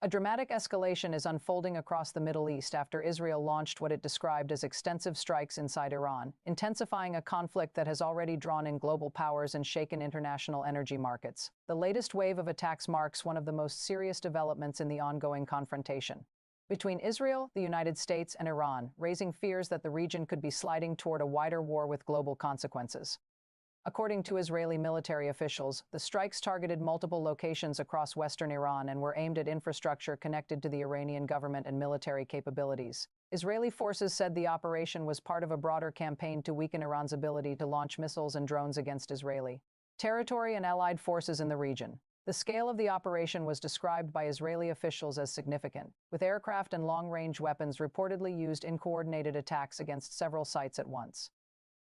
A dramatic escalation is unfolding across the Middle East after Israel launched what it described as extensive strikes inside Iran, intensifying a conflict that has already drawn in global powers and shaken international energy markets. The latest wave of attacks marks one of the most serious developments in the ongoing confrontation between Israel, the United States, and Iran, raising fears that the region could be sliding toward a wider war with global consequences. According to Israeli military officials, the strikes targeted multiple locations across western Iran and were aimed at infrastructure connected to the Iranian government and military capabilities. Israeli forces said the operation was part of a broader campaign to weaken Iran's ability to launch missiles and drones against Israeli territory and allied forces in the region. The scale of the operation was described by Israeli officials as significant, with aircraft and long-range weapons reportedly used in coordinated attacks against several sites at once.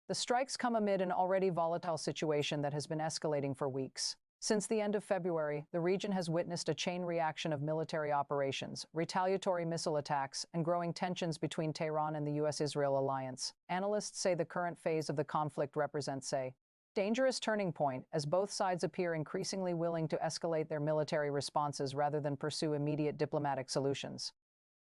The strikes come amid an already volatile situation that has been escalating for weeks. Since the end of February, the region has witnessed a chain reaction of military operations, retaliatory missile attacks, and growing tensions between Tehran and the U.S.-Israel alliance. Analysts say the current phase of the conflict represents a dangerous turning point, as both sides appear increasingly willing to escalate their military responses rather than pursue immediate diplomatic solutions.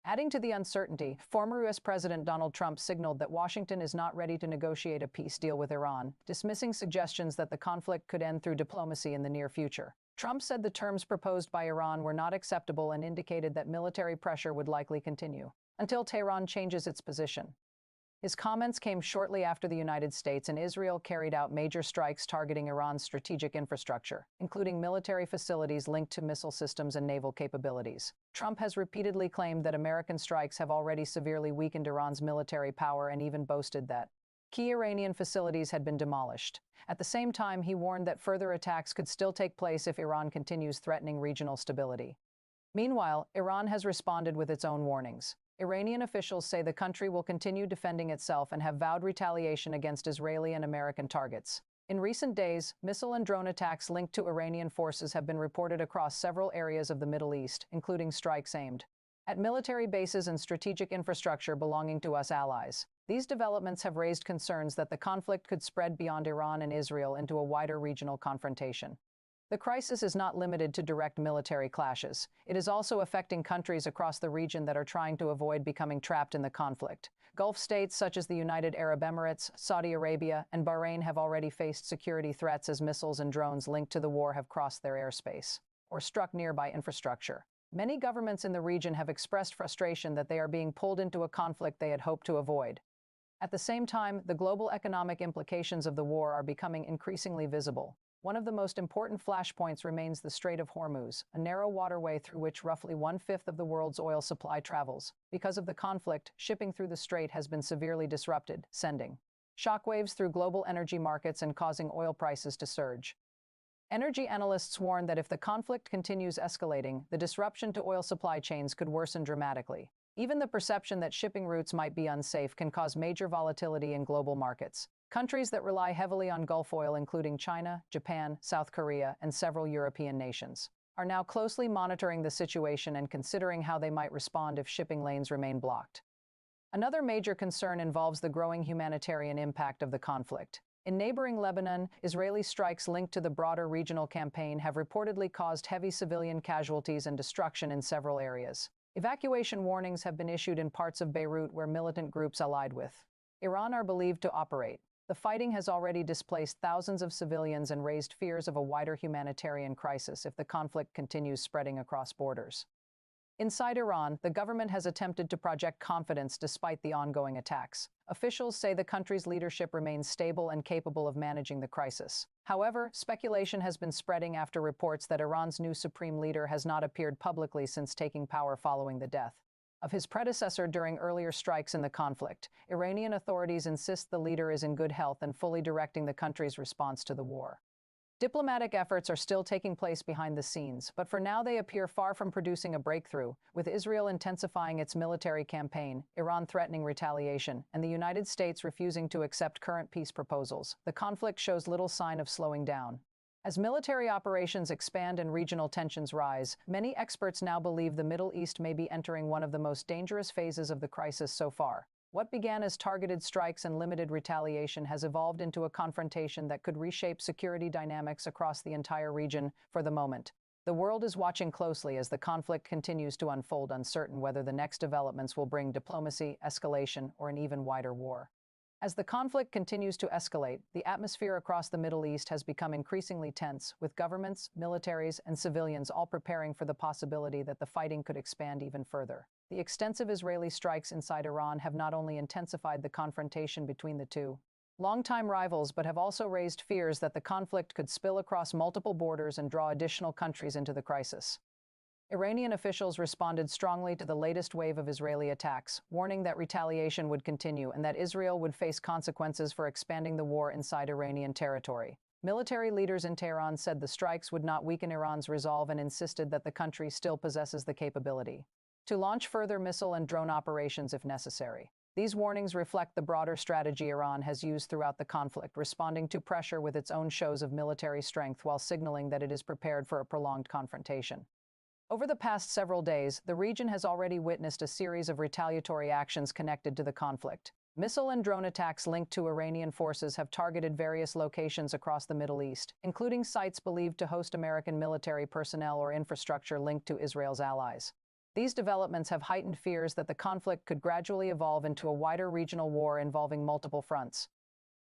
Adding to the uncertainty, former U.S. President Donald Trump signaled that Washington is not ready to negotiate a peace deal with Iran, dismissing suggestions that the conflict could end through diplomacy in the near future. Trump said the terms proposed by Iran were not acceptable and indicated that military pressure would likely continue until Tehran changes its position. His comments came shortly after the United States and Israel carried out major strikes targeting Iran's strategic infrastructure, including military facilities linked to missile systems and naval capabilities. Trump has repeatedly claimed that American strikes have already severely weakened Iran's military power and even boasted that key Iranian facilities had been demolished. At the same time, he warned that further attacks could still take place if Iran continues threatening regional stability. Meanwhile, Iran has responded with its own warnings. Iranian officials say the country will continue defending itself and have vowed retaliation against Israeli and American targets. In recent days, missile and drone attacks linked to Iranian forces have been reported across several areas of the Middle East, including strikes aimed at military bases and strategic infrastructure belonging to U.S. allies. These developments have raised concerns that the conflict could spread beyond Iran and Israel into a wider regional confrontation. The crisis is not limited to direct military clashes. It is also affecting countries across the region that are trying to avoid becoming trapped in the conflict. Gulf states such as the United Arab Emirates, Saudi Arabia, and Bahrain have already faced security threats as missiles and drones linked to the war have crossed their airspace or struck nearby infrastructure. Many governments in the region have expressed frustration that they are being pulled into a conflict they had hoped to avoid. At the same time, the global economic implications of the war are becoming increasingly visible. One of the most important flashpoints remains the Strait of Hormuz, a narrow waterway through which roughly one-fifth of the world's oil supply travels. Because of the conflict, shipping through the strait has been severely disrupted, sending shockwaves through global energy markets and causing oil prices to surge. Energy analysts warn that if the conflict continues escalating, the disruption to oil supply chains could worsen dramatically. Even the perception that shipping routes might be unsafe can cause major volatility in global markets. Countries that rely heavily on Gulf oil, including China, Japan, South Korea, and several European nations, are now closely monitoring the situation and considering how they might respond if shipping lanes remain blocked. Another major concern involves the growing humanitarian impact of the conflict. In neighboring Lebanon, Israeli strikes linked to the broader regional campaign have reportedly caused heavy civilian casualties and destruction in several areas. Evacuation warnings have been issued in parts of Beirut where militant groups allied with Iran are believed to operate. The fighting has already displaced thousands of civilians and raised fears of a wider humanitarian crisis if the conflict continues spreading across borders. Inside Iran, the government has attempted to project confidence despite the ongoing attacks. Officials say the country's leadership remains stable and capable of managing the crisis. However, speculation has been spreading after reports that Iran's new supreme leader has not appeared publicly since taking power following the death of his predecessor during earlier strikes in the conflict. Iranian authorities insist the leader is in good health and fully directing the country's response to the war. Diplomatic efforts are still taking place behind the scenes, but for now they appear far from producing a breakthrough, with Israel intensifying its military campaign, Iran threatening retaliation, and the United States refusing to accept current peace proposals. The conflict shows little sign of slowing down. As military operations expand and regional tensions rise, many experts now believe the Middle East may be entering one of the most dangerous phases of the crisis so far. What began as targeted strikes and limited retaliation has evolved into a confrontation that could reshape security dynamics across the entire region. For the moment, The world is watching closely as the conflict continues to unfold, uncertain whether the next developments will bring diplomacy, escalation, or an even wider war. As the conflict continues to escalate, the atmosphere across the Middle East has become increasingly tense, with governments, militaries, and civilians all preparing for the possibility that the fighting could expand even further. The extensive Israeli strikes inside Iran have not only intensified the confrontation between the two longtime rivals, but have also raised fears that the conflict could spill across multiple borders and draw additional countries into the crisis. Iranian officials responded strongly to the latest wave of Israeli attacks, warning that retaliation would continue and that Israel would face consequences for expanding the war inside Iranian territory. Military leaders in Tehran said the strikes would not weaken Iran's resolve and insisted that the country still possesses the capability to launch further missile and drone operations if necessary. These warnings reflect the broader strategy Iran has used throughout the conflict, responding to pressure with its own shows of military strength while signaling that it is prepared for a prolonged confrontation. Over the past several days, the region has already witnessed a series of retaliatory actions connected to the conflict. Missile and drone attacks linked to Iranian forces have targeted various locations across the Middle East, including sites believed to host American military personnel or infrastructure linked to Israel's allies. These developments have heightened fears that the conflict could gradually evolve into a wider regional war involving multiple fronts.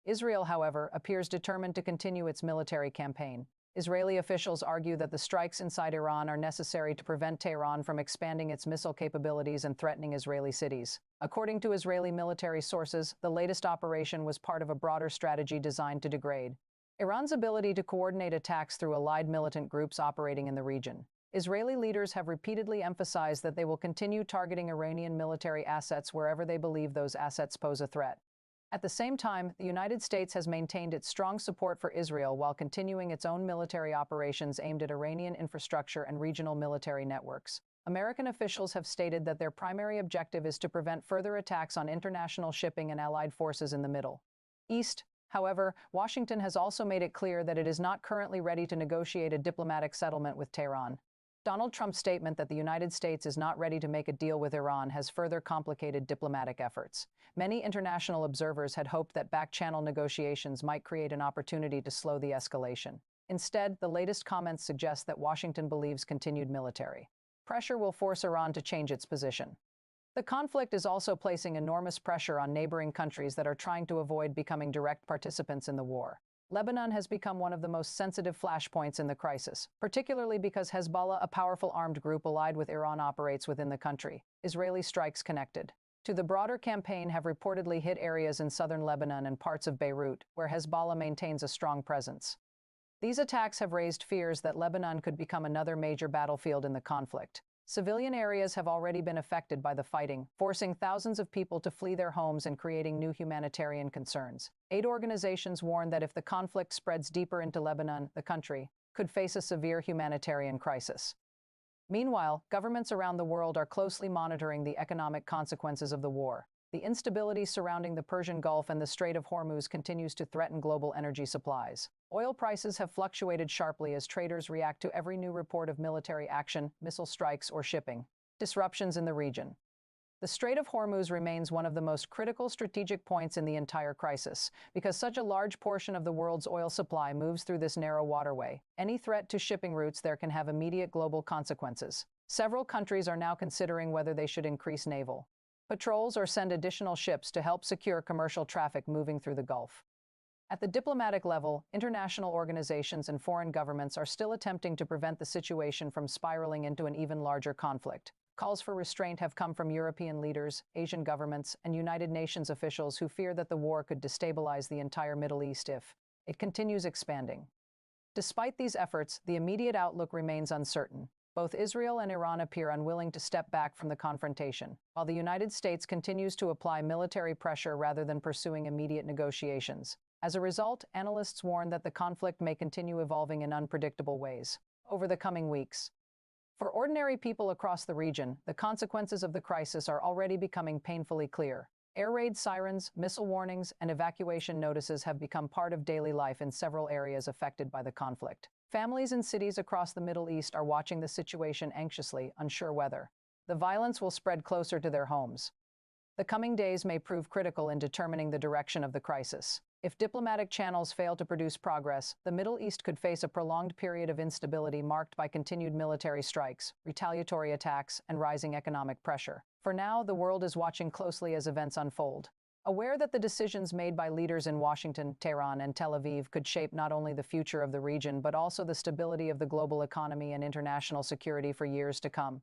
Israel, however, appears determined to continue its military campaign. Israeli officials argue that the strikes inside Iran are necessary to prevent Tehran from expanding its missile capabilities and threatening Israeli cities. According to Israeli military sources, the latest operation was part of a broader strategy designed to degrade Iran's ability to coordinate attacks through allied militant groups operating in the region. Israeli leaders have repeatedly emphasized that they will continue targeting Iranian military assets wherever they believe those assets pose a threat. At the same time, the United States has maintained its strong support for Israel while continuing its own military operations aimed at Iranian infrastructure and regional military networks. American officials have stated that their primary objective is to prevent further attacks on international shipping and allied forces in the Middle East. However, Washington has also made it clear that it is not currently ready to negotiate a diplomatic settlement with Tehran. Donald Trump's statement that the United States is not ready to make a deal with Iran has further complicated diplomatic efforts. Many international observers had hoped that back-channel negotiations might create an opportunity to slow the escalation. Instead, the latest comments suggest that Washington believes continued military pressure will force Iran to change its position. The conflict is also placing enormous pressure on neighboring countries that are trying to avoid becoming direct participants in the war. Lebanon has become one of the most sensitive flashpoints in the crisis, particularly because Hezbollah, a powerful armed group allied with Iran, operates within the country. Israeli strikes connected to the broader campaign have reportedly hit areas in southern Lebanon and parts of Beirut, where Hezbollah maintains a strong presence. These attacks have raised fears that Lebanon could become another major battlefield in the conflict. Civilian areas have already been affected by the fighting, forcing thousands of people to flee their homes and creating new humanitarian concerns. Aid organizations warn that if the conflict spreads deeper into Lebanon, the country could face a severe humanitarian crisis. Meanwhile, governments around the world are closely monitoring the economic consequences of the war. The instability surrounding the Persian Gulf and the Strait of Hormuz continues to threaten global energy supplies. Oil prices have fluctuated sharply as traders react to every new report of military action, missile strikes, or shipping disruptions in the region. The Strait of Hormuz remains one of the most critical strategic points in the entire crisis, because such a large portion of the world's oil supply moves through this narrow waterway. Any threat to shipping routes there can have immediate global consequences. Several countries are now considering whether they should increase naval patrols or send additional ships to help secure commercial traffic moving through the Gulf. At the diplomatic level, international organizations and foreign governments are still attempting to prevent the situation from spiraling into an even larger conflict. Calls for restraint have come from European leaders, Asian governments, and United Nations officials who fear that the war could destabilize the entire Middle East if it continues expanding. Despite these efforts, the immediate outlook remains uncertain. Both Israel and Iran appear unwilling to step back from the confrontation, while the United States continues to apply military pressure rather than pursuing immediate negotiations. As a result, analysts warn that the conflict may continue evolving in unpredictable ways over the coming weeks. For ordinary people across the region, the consequences of the crisis are already becoming painfully clear. Air raid sirens, missile warnings, and evacuation notices have become part of daily life in several areas affected by the conflict. Families in cities across the Middle East are watching the situation anxiously, unsure whether the violence will spread closer to their homes. The coming days may prove critical in determining the direction of the crisis. If diplomatic channels fail to produce progress, the Middle East could face a prolonged period of instability marked by continued military strikes, retaliatory attacks, and rising economic pressure. For now, the world is watching closely as events unfold, aware that the decisions made by leaders in Washington, Tehran, and Tel Aviv could shape not only the future of the region but also the stability of the global economy and international security for years to come.